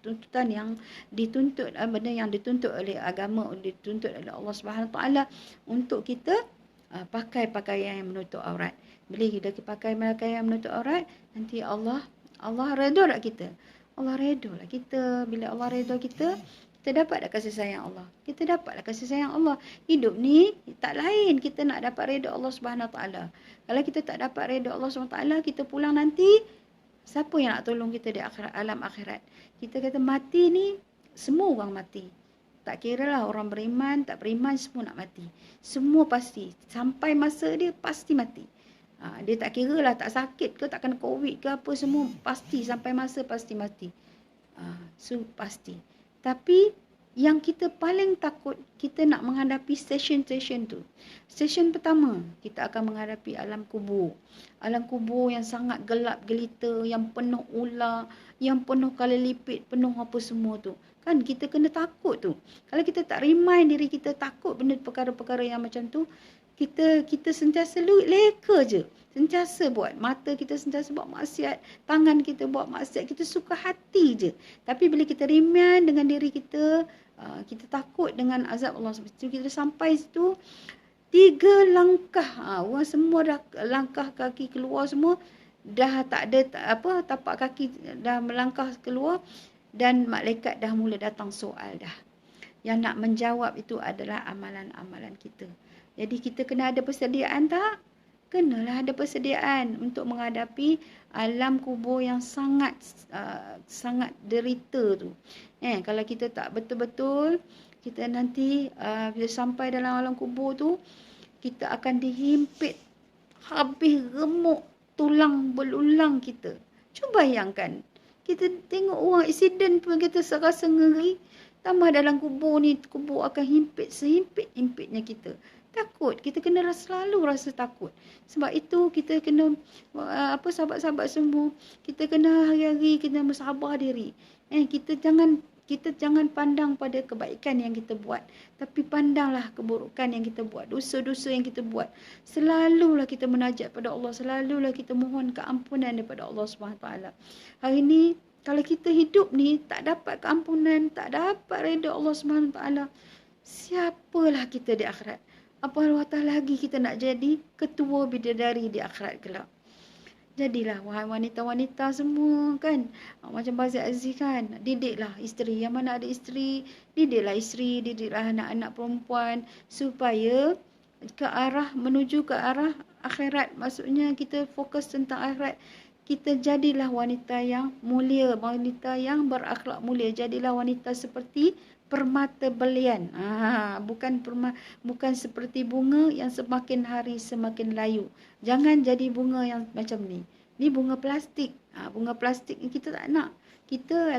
tuntutan yang dituntut, benda yang dituntut oleh agama, dituntut oleh Allah Subhanahu Taala, untuk kita pakai pakaian yang menutup aurat. Bila kita pakai pakaian yang menutup aurat, nanti Allah redha tak kita? Allah redha lah kita. Bila Allah redha kita dapat dah kasih sayang Allah. Kita dapatlah kasih sayang Allah. Hidup ni tak lain kita nak dapat redha Allah Subhanahu Taala. Kalau kita tak dapat redha Allah Subhanahu Taala, kita pulang nanti, siapa yang nak tolong kita di alam akhirat? Kita kata mati ni, semua orang mati. Tak kira lah orang beriman, tak beriman, semua nak mati. Semua pasti. Sampai masa dia pasti mati. Dia tak kira lah, tak sakit ke, tak kena COVID ke apa, semua pasti sampai masa pasti mati. So pasti. Tapi Yang kita paling takut, kita nak menghadapi stesen-stesen tu. Stesen pertama, kita akan menghadapi alam kubur. Alam kubur yang sangat gelap gelita, yang penuh ular, yang penuh kala lipit, penuh apa semua tu. Kan kita kena takut tu. Kalau kita tak remind diri kita takut benda perkara-perkara yang macam tu, kita sentiasa leka je. Sentiasa buat. Mata kita sentiasa buat maksiat. Tangan kita buat maksiat. Kita suka hati je. Tapi bila kita remind dengan diri kita, kita takut dengan azab Allah SWT. Kita sampai situ, 3 langkah. Orang semua dah langkah kaki keluar semua. Dah tak ada tapak kaki dah melangkah keluar. Dan malaikat dah mula datang soal dah. Yang nak menjawab itu adalah amalan-amalan kita. Jadi kita kena ada persediaan tak? Kenalah ada persediaan untuk menghadapi alam kubur yang sangat derita tu. Kalau kita tak betul-betul, kita nanti bila sampai dalam alam kubur tu, kita akan dihimpit habis remuk tulang belulang kita. Cuba bayangkan, kita tengok orang accident pun kita rasa ngeri. Tambah dalam kubur ni, kubur akan himpit sehimpit-himpitnya kita. Takut, kita kena selalu rasa takut. Sebab itu kita kena, sahabat-sahabat semua, kita kena hari-hari kena bersabar diri. Kita jangan pandang pada kebaikan yang kita buat, tapi pandanglah keburukan yang kita buat, dosa-dosa yang kita buat. Selalulah kita munajat pada Allah, selalulah kita mohon keampunan daripada Allah SWT. Hari ini, kalau kita hidup ni tak dapat keampunan, tak dapat redha Allah SWT, siapalah kita di akhirat? Apatah lagi kita nak jadi ketua bidadari di akhirat kelak. Jadilah wahai wanita-wanita semua kan. Macam Bazir Aziz kan. Didiklah isteri. Yang mana ada isteri, didiklah isteri, didiklah anak-anak perempuan. Supaya menuju ke arah akhirat. Maksudnya kita fokus tentang akhirat. Kita jadilah wanita yang mulia. Wanita yang berakhlak mulia. Jadilah wanita seperti permata belian. Bukan seperti bunga yang semakin hari semakin layu. Jangan jadi bunga yang macam ni. Ni bunga plastik. Bunga plastik ni kita tak nak. Kita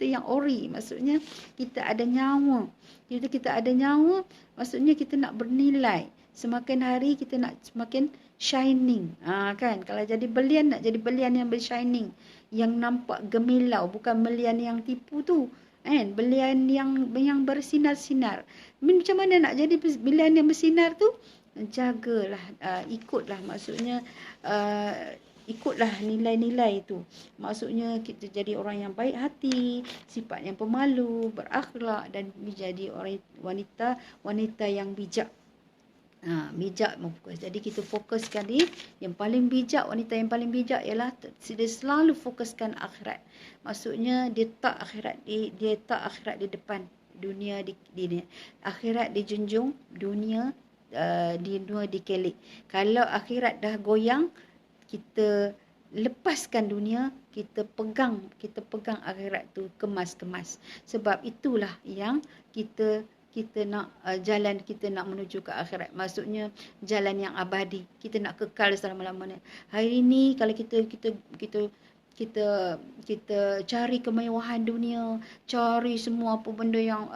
yang ori. Maksudnya kita ada nyawa. Kita ada nyawa, maksudnya kita nak bernilai. Semakin hari kita nak semakin shining. Kan? Kalau jadi belian, nak jadi belian yang bershining. Yang nampak gemilau, bukan belian yang tipu tu. Belian yang bersinar-sinar. Macam mana nak jadi belian yang bersinar tu? Jagalah, ikutlah, maksudnya ikutlah nilai-nilai itu. Maksudnya kita jadi orang yang baik hati, sifat yang pemalu, berakhlak dan menjadi wanita yang bijak. Bijak memfokus. Jadi kita fokuskan yang paling bijak, wanita yang paling bijak ialah dia selalu fokuskan akhirat. Maksudnya dia tak akhirat di depan, dunia di akhirat dijunjung, dunia dikelik. Kalau akhirat dah goyang, kita lepaskan dunia, kita pegang akhirat tu kemas-kemas. Sebab itulah yang kita nak jalan kita nak menuju ke akhirat. Maksudnya jalan yang abadi. Kita nak kekal selama-lamanya. Hari ini kalau kita cari kemewahan dunia, cari semua apa benda yang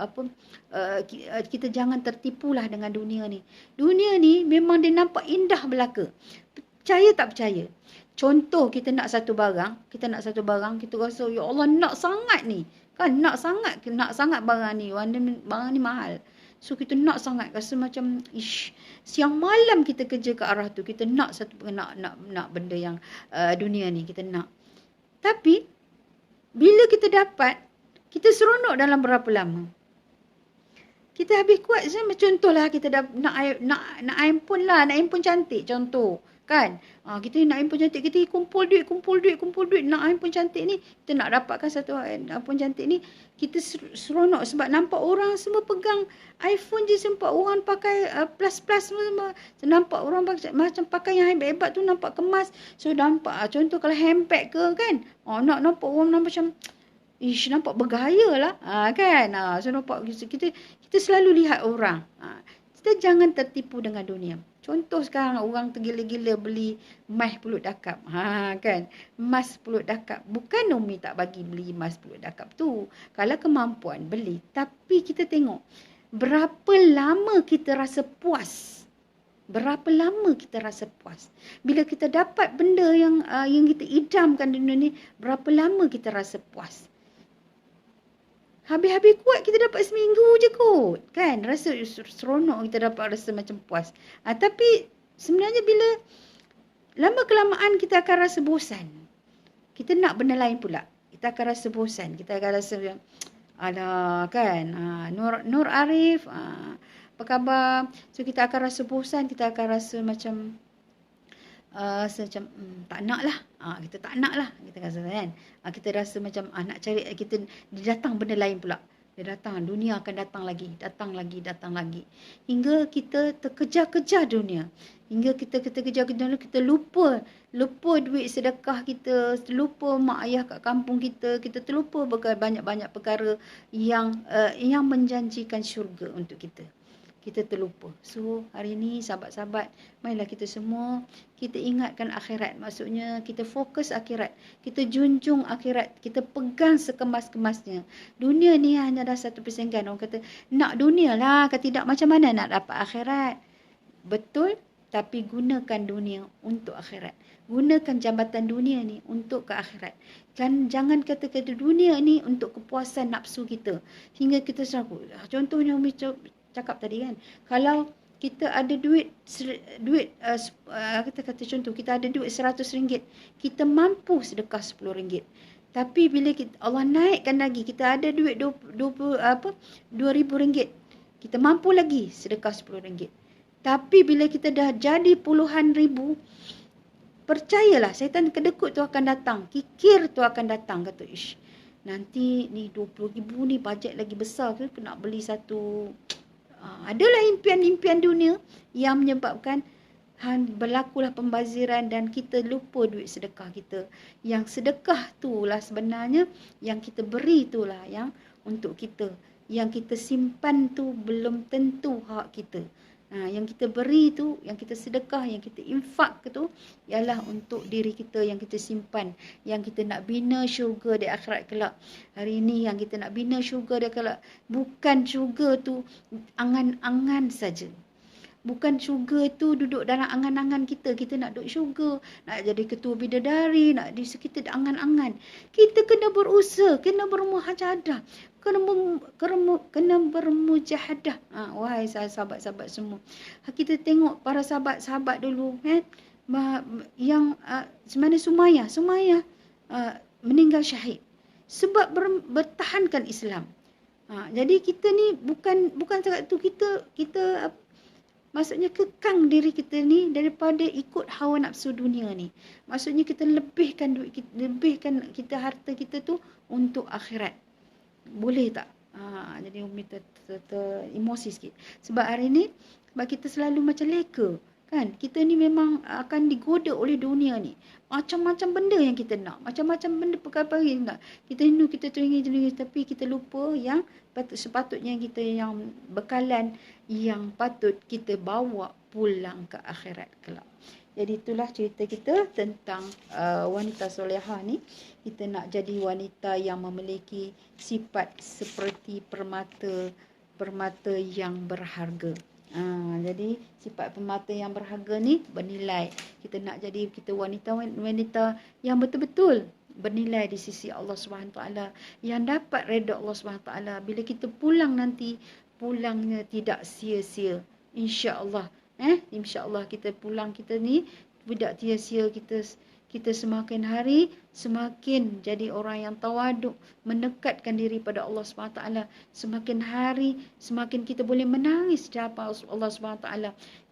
kita jangan tertipulah dengan dunia ni. Dunia ni memang dia nampak indah belaka. Percaya tak percaya? Contoh kita nak satu barang, kita rasa ya Allah nak sangat ni. Kan nak sangat barang ni mahal. So kita nak sangat, rasa macam siang malam kita kerja ke arah tu. Kita nak nak benda yang dunia ni kita nak. Tapi bila kita dapat, kita seronok dalam berapa lama? Kita habis kuat contohlah kita nak handphone lah, nak handphone cantik contoh. Kan? Kita nak handphone cantik, kita kumpul duit nak handphone cantik ni, kita nak dapatkan satu handphone cantik ni, kita seronok sebab nampak orang semua pegang iPhone je, nampak orang pakai plus semua, nampak orang macam pakai yang hebat-hebat tu, nampak kemas. So nampak contoh kalau handbag ke kan, nak nampak orang macam nampak bergaya lah, kan? So nampak kita selalu lihat orang. Kita jangan tertipu dengan dunia. Contoh sekarang orang tergila-gila beli emas pulut dakap. Kan? Emas pulut dakap. Bukan Umi tak bagi beli emas pulut dakap tu. Kalau kemampuan beli. Tapi kita tengok berapa lama kita rasa puas. Berapa lama kita rasa puas. Bila kita dapat benda yang kita idamkan di dunia ni, berapa lama kita rasa puas. Habis-habis kuat kita dapat seminggu je kot. Kan? Rasa seronok kita dapat rasa macam puas. Tapi sebenarnya bila lama kelamaan kita akan rasa bosan. Kita nak benda lain pula. Kita akan rasa bosan. Kita akan rasa yang alah kan. Nur Arif. Apa khabar? So kita akan rasa bosan. Kita akan rasa macam macam tak nak lah. Kita tak nak lah. Kita rasa kan. Kita rasa macam nak cari, dia datang benda lain pula. Dia datang, dunia akan datang lagi. Datang lagi. Hingga kita terkejar-kejar dunia. Hingga kita kejar-kejar dunia, kita lupa duit sedekah kita. Lupa mak ayah kat kampung kita. Kita terlupa banyak-banyak perkara yang menjanjikan syurga untuk kita. Kita terlupa. So, hari ni sahabat-sahabat, marilah kita semua, kita ingatkan akhirat. Maksudnya, kita fokus akhirat. Kita junjung akhirat. Kita pegang sekemas-kemasnya. Dunia ni hanya dah 1% kan. Orang kata, nak dunia lah. Kalau tidak, macam mana nak dapat akhirat? Betul, tapi gunakan dunia untuk akhirat. Gunakan jambatan dunia ni untuk ke akhirat. Jangan kata-kata dunia ni untuk kepuasan nafsu kita. Hingga kita seragu. Contohnya, Umi cakap tadi kan, kalau kita ada duit kita kata contoh, kita ada duit RM100, kita mampu sedekah RM10. Tapi bila Allah naikkan lagi, kita ada duit RM2,000, kita mampu lagi sedekah RM10. Tapi bila kita dah jadi puluhan ribu, percayalah syaitan kedekut tu akan datang, kikir tu akan datang, kata ish, nanti ni 20,000 ni bajet lagi besar ke nak beli satu. Adalah impian-impian dunia yang menyebabkan berlakulah pembaziran dan kita lupa duit sedekah kita. Yang sedekah itulah sebenarnya yang kita beri itulah yang untuk kita. Yang kita simpan tu belum tentu hak kita. Yang kita beri tu, yang kita sedekah, yang kita infak tu ialah untuk diri kita yang kita simpan, yang kita nak bina syurga di akhirat kelak. Hari ini yang kita nak bina syurga di kelak, bukan syurga tu angan-angan saja. Bukan syurga tu duduk dalam angan-angan kita. Kita nak duduk syurga, nak jadi ketua bidadari, nak di sekitar angan-angan. Kita kena berusaha, kena bermuhajadah, kena bermujahadah. Wahai sahabat-sahabat semua. Kita tengok para sahabat-sahabat dulu kan, yang sebenarnya Sumayyah meninggal syahid sebab bertahankan Islam. Jadi kita ni bukan sangat tu, kita maksudnya kekang diri kita ni daripada ikut hawa nafsu dunia ni. Maksudnya kita lebihkan duit kita, lebihkan kita harta kita tu untuk akhirat. Boleh tak? Jadi Umi emosi sikit. Sebab hari ni, sebab kita selalu macam leka. Kan? Kita ni memang akan digoda oleh dunia ni. Macam-macam benda yang kita nak. Macam-macam benda perkara-perkara yang nak. Kita rindu, kita teringin, tapi kita lupa yang sepatutnya kita yang bekalan yang patut kita bawa pulang ke akhirat kelak. Jadi itulah cerita kita tentang wanita solehah ni. Kita nak jadi wanita yang memiliki sifat seperti permata yang berharga. Jadi sifat permata yang berharga ni bernilai. Kita nak jadi wanita yang betul-betul bernilai di sisi Allah SWT, yang dapat redha Allah SWT. Bila kita pulang nanti, pulangnya tidak sia-sia. InsyaAllah. InsyaAllah kita pulang kita ni tidak sia-sia. Kita semakin hari semakin jadi orang yang tawaduk, mendekatkan diri pada Allah SWT. Semakin hari semakin kita boleh menangis di hadapan Allah SWT.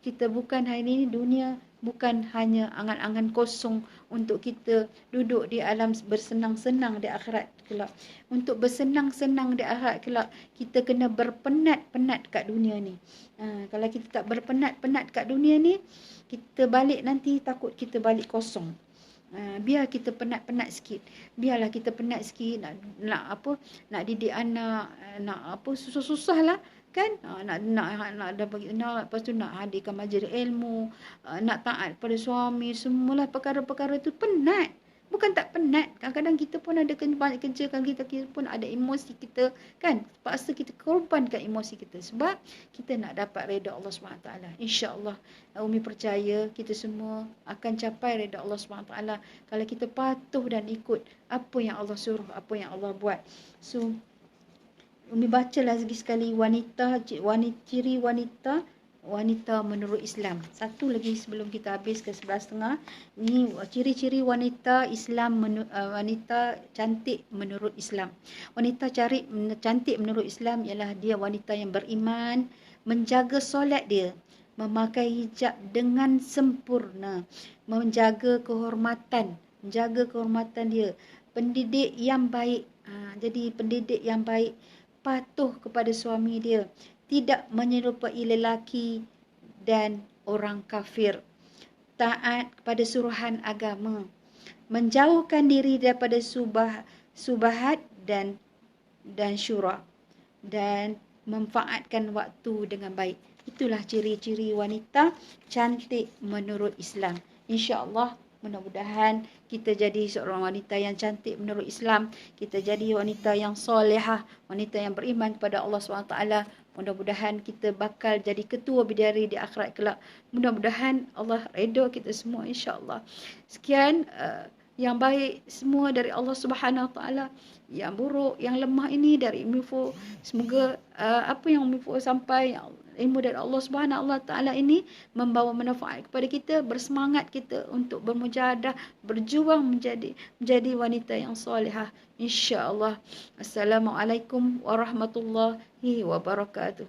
Kita bukan hari ini dunia, bukan hanya angan-angan kosong untuk kita duduk di alam bersenang-senang di akhirat kelak. Untuk bersenang-senang di akhirat kelak, kita kena berpenat-penat kat dunia ni. Kalau kita tak berpenat-penat kat dunia ni, kita balik nanti takut kita balik kosong. Biar kita penat-penat sikit. Biarlah kita penat sikit nak didik anak, nak apa susah-susah lah kan. Nak ada bagi nak, lepas tu nak hadirkan majlis ilmu, nak taat pada suami, semualah perkara-perkara tu penat. Bukan tak penat. Kadang-kadang kita pun ada banyak kerja kan, kita pun ada emosi kita kan. Paksa kita korbankan emosi kita sebab kita nak dapat redha Allah SWT. InsyaAllah Umi percaya kita semua akan capai redha Allah SWT kalau kita patuh dan ikut apa yang Allah suruh, apa yang Allah buat. So Umi bacalah sekali ciri wanita menurut Islam. Satu lagi sebelum kita habis ke 11.30. Ini ciri-ciri wanita Islam, wanita cantik menurut Islam. Wanita cantik menurut Islam ialah dia wanita yang beriman, menjaga solat dia, memakai hijab dengan sempurna, menjaga kehormatan dia, pendidik yang baik. Jadi pendidik yang baik, patuh kepada suami dia, tidak menyerupai lelaki dan orang kafir, taat kepada suruhan agama, menjauhkan diri daripada subahat dan syura, dan memanfaatkan waktu dengan baik. Itulah ciri-ciri wanita cantik menurut Islam. InsyaAllah mudah-mudahan kita jadi seorang wanita yang cantik menurut Islam. Kita jadi wanita yang solehah, wanita yang beriman kepada Allah SWT. Mudah-mudahan kita bakal jadi ketua bidadari di akhirat kelak. Mudah-mudahan Allah redha kita semua insya-Allah. Sekian yang baik semua dari Allah Subhanahu Wa Taala. Yang buruk, yang lemah ini dari Mifo. Semoga apa yang Mifo sampai, ilmu dari Allah Subhanahu Wa Taala ini membawa manfaat kepada kita, bersemangat kita untuk bermujahadah, berjuang menjadi wanita yang solehah insya-Allah. Assalamualaikum warahmatullahi wabarakatuh.